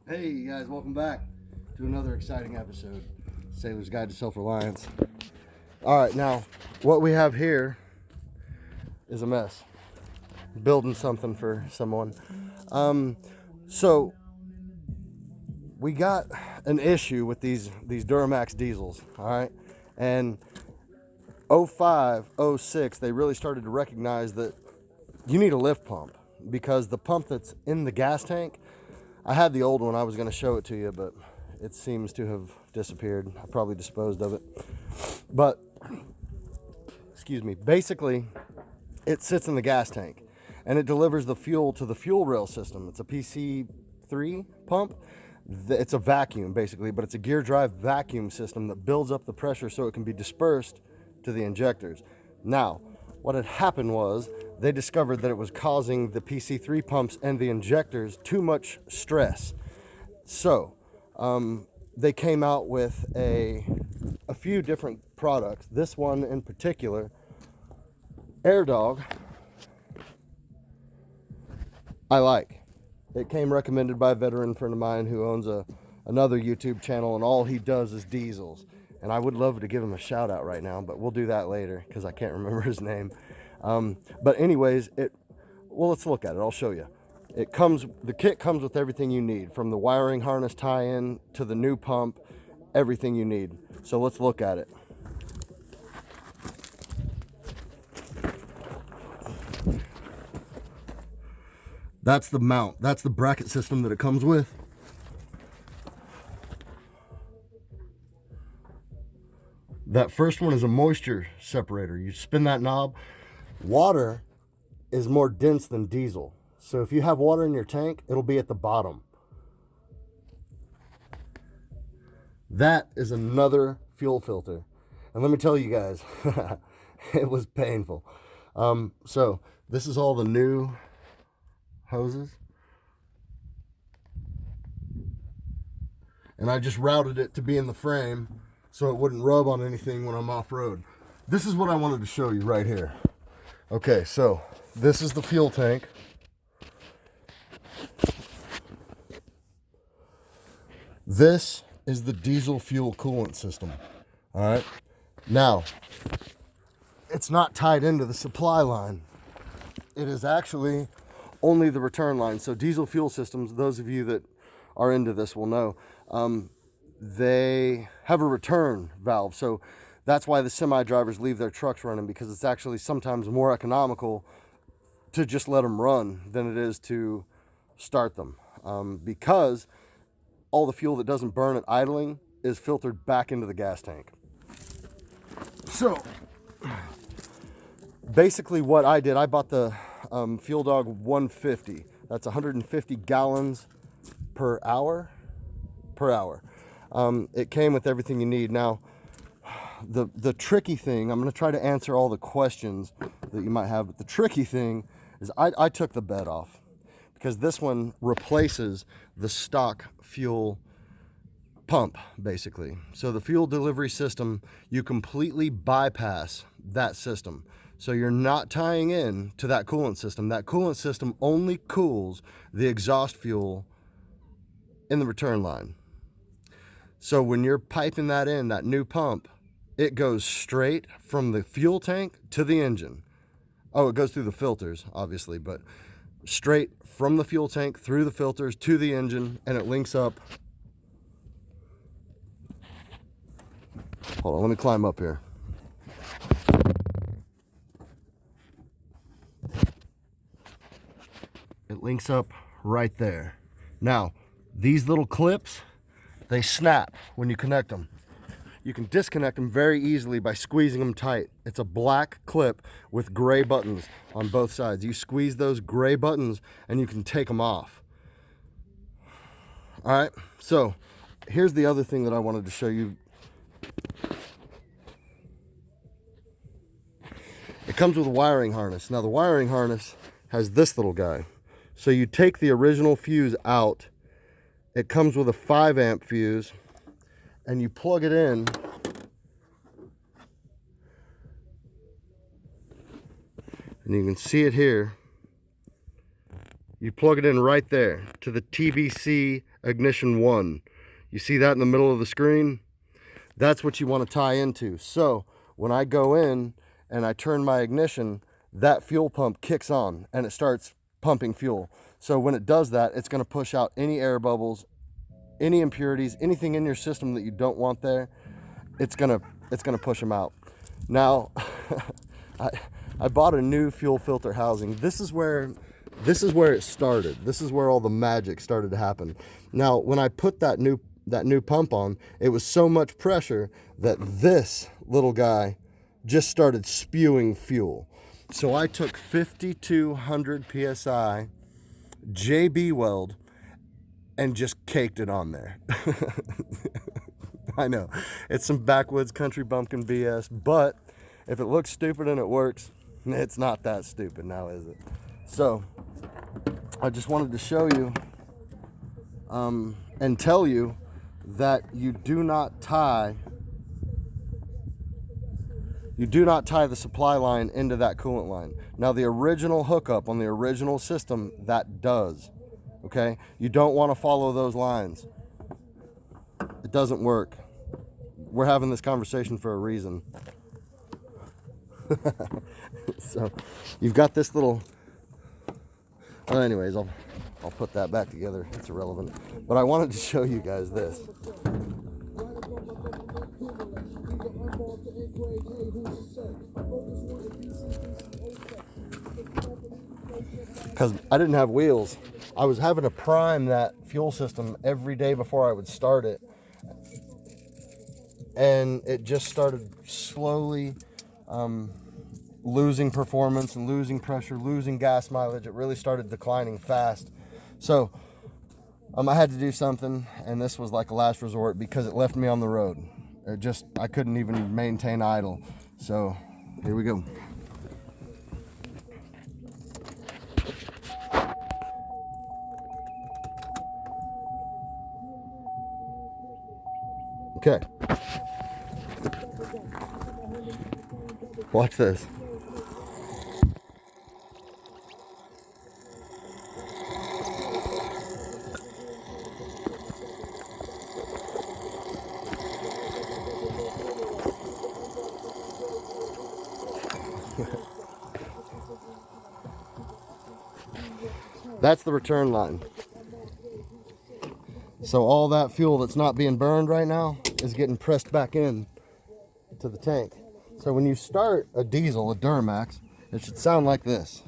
Hey you guys, welcome back to another exciting episode, Sailor's Guide to Self-Reliance. Alright, now what we have here is a mess. Building something for someone. So we got an issue with these Duramax diesels, alright? And 05, 06, they really started to recognize that you need a lift pump, because the pump that's in the gas tank, I had the old one, I was going to show it to you, but it seems to have disappeared. I probably disposed of it. But, excuse me, basically, it sits in the gas tank, and it delivers the fuel to the fuel rail system. It's a PC3 pump. It's a vacuum, basically, but it's a gear drive vacuum system that builds up the pressure so it can be dispersed to the injectors. Now, what had happened was they discovered that it was causing the PC3 pumps and the injectors too much stress. So they came out with a few different products. This one in particular, AirDog, I like. It came recommended by a veteran friend of mine who owns another YouTube channel, and all he does is diesels. And I would love to give him a shout out right now, but we'll do that later because I can't remember his name. But anyways, well, let's look at it. I'll show you. The kit comes with everything you need, from the wiring harness tie-in to the new pump, everything you need. So let's look at it. That's the mount. That's the bracket system that it comes with. That first one is a moisture separator. You spin that knob. Water is more dense than diesel. So if you have water in your tank, it'll be at the bottom. That is another fuel filter. And let me tell you guys, it was painful. So this is all the new hoses. And I just routed it to be in the frame so it wouldn't rub on anything when I'm off-road. This is what I wanted to show you right here. Okay, so this is the fuel tank. This is the diesel fuel coolant system. All right. Now, it's not tied into the supply line. It is actually only the return line. So diesel fuel systems, those of you that are into this will know, they have a return valve. So that's why the semi drivers leave their trucks running, because it's actually sometimes more economical to just let them run than it is to start them, because all the fuel that doesn't burn at idling is filtered back into the gas tank. So basically what I did, I bought the Fuel Dog 150. That's 150 gallons per hour. It came with everything you need. Now, the tricky thing, I'm going to try to answer all the questions that you might have, but the tricky thing is I took the bed off, because this one replaces the stock fuel pump, basically. So the fuel delivery system, you completely bypass that system. So you're not tying in to that coolant system. That coolant system only cools the exhaust fuel in the return line. So when you're piping that in, that new pump, it goes straight from the fuel tank to the engine. Oh, it goes through the filters, obviously, but straight from the fuel tank through the filters to the engine, and it links up. Hold on, let me climb up here. It links up right there. Now, these little clips, they snap when you connect them. You can disconnect them very easily by squeezing them tight. It's a black clip with gray buttons on both sides. You squeeze those gray buttons and you can take them off. All right, so here's the other thing that I wanted to show you. It comes with a wiring harness. Now the wiring harness has this little guy. So you take the original fuse out. It comes with a 5 amp fuse, and you plug it in. And you can see it here. You plug it in right there to the TBC ignition 1. You see that in the middle of the screen? That's what you want to tie into. So when I go in and I turn my ignition, that fuel pump kicks on and it starts pumping fuel. So when it does that, it's going to push out any air bubbles, any impurities, anything in your system that you don't want there. It's gonna push them out. Now, I bought a new fuel filter housing. This is where it started. This is where all the magic started to happen. Now, when I put that new pump on, it was so much pressure that this little guy just started spewing fuel. So I took 5,200 PSI JB weld and just caked it on there. I know, it's some backwoods country bumpkin BS, but if it looks stupid and it works, it's not that stupid now, is it? So I just wanted to show you and tell you that you do not tie the supply line into that coolant line. Now, the original hookup on the original system, that does, okay? You don't want to follow those lines. It doesn't work. We're having this conversation for a reason. So you've got this little, well, anyways, I'll put that back together. It's irrelevant. But I wanted to show you guys this. Because I didn't have wheels. I was having to prime that fuel system every day before I would start it. And it just started slowly losing performance and losing pressure, losing gas mileage. It really started declining fast. So I had to do something, and this was like a last resort because it left me on the road. I couldn't even maintain idle. So here we go. Okay. Watch this. That's the return line. So all that fuel that's not being burned right now is getting pressed back in to the tank. So when you start a diesel, a Duramax, it should sound like this.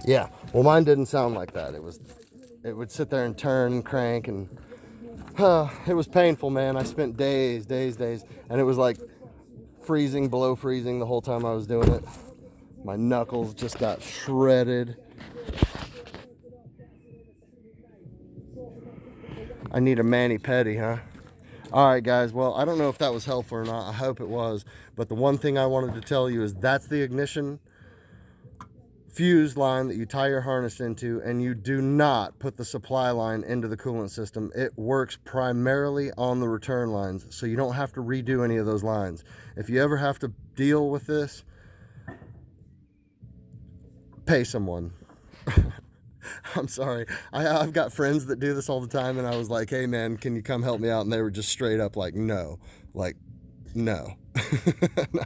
Yeah, well, mine didn't sound like that. It would sit there and turn and crank, and it was painful, man. I spent days, and it was like freezing, below freezing the whole time I was doing it. My knuckles just got shredded. I need a mani-pedi, huh? All right, guys. Well, I don't know if that was helpful or not. I hope it was. But the one thing I wanted to tell you is that's the ignition fuse line that you tie your harness into, and you do not put the supply line into the coolant system. It works primarily on the return lines, so you don't have to redo any of those lines. If you ever have to deal with this, pay someone. I'm sorry. I've got friends that do this all the time, and I was like, hey man, can you come help me out? And they were just straight up like, no. I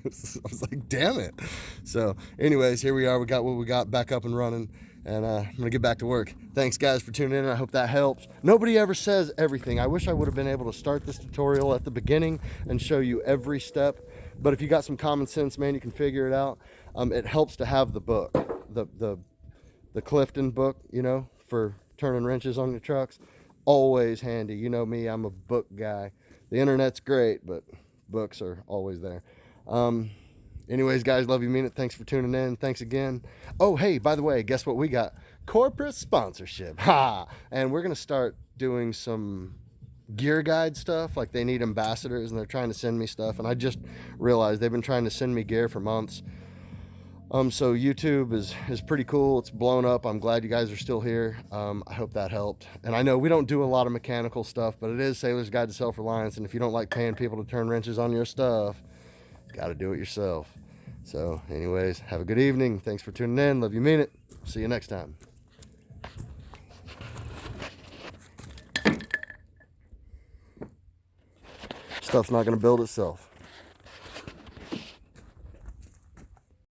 was like, damn it. So anyways, here we are. We got what we got back up and running, and I'm gonna get back to work. Thanks guys for tuning in. I hope that helps. Nobody ever says everything. I wish I would have been able to start this tutorial at the beginning and show you every step, but if you got some common sense, man, you can figure it out. It helps to have the book, the Clifton book, you know, for turning wrenches on your trucks. Always handy. You know me, I'm a book guy. The internet's great, but books are always there. Anyways, guys, love you, mean it. Thanks for tuning in. Thanks again. Oh, hey, by the way, guess what we got? Corporate sponsorship. Ha! And we're going to start doing some gear guide stuff. Like, they need ambassadors, and they're trying to send me stuff. And I just realized they've been trying to send me gear for months. So YouTube is pretty cool. It's blown up. I'm glad you guys are still here. I hope that helped. And I know we don't do a lot of mechanical stuff, but it is Sailor's Guide to Self-Reliance. And if you don't like paying people to turn wrenches on your stuff, you got to do it yourself. So anyways, have a good evening. Thanks for tuning in. Love you, mean it. See you next time. Stuff's not going to build itself.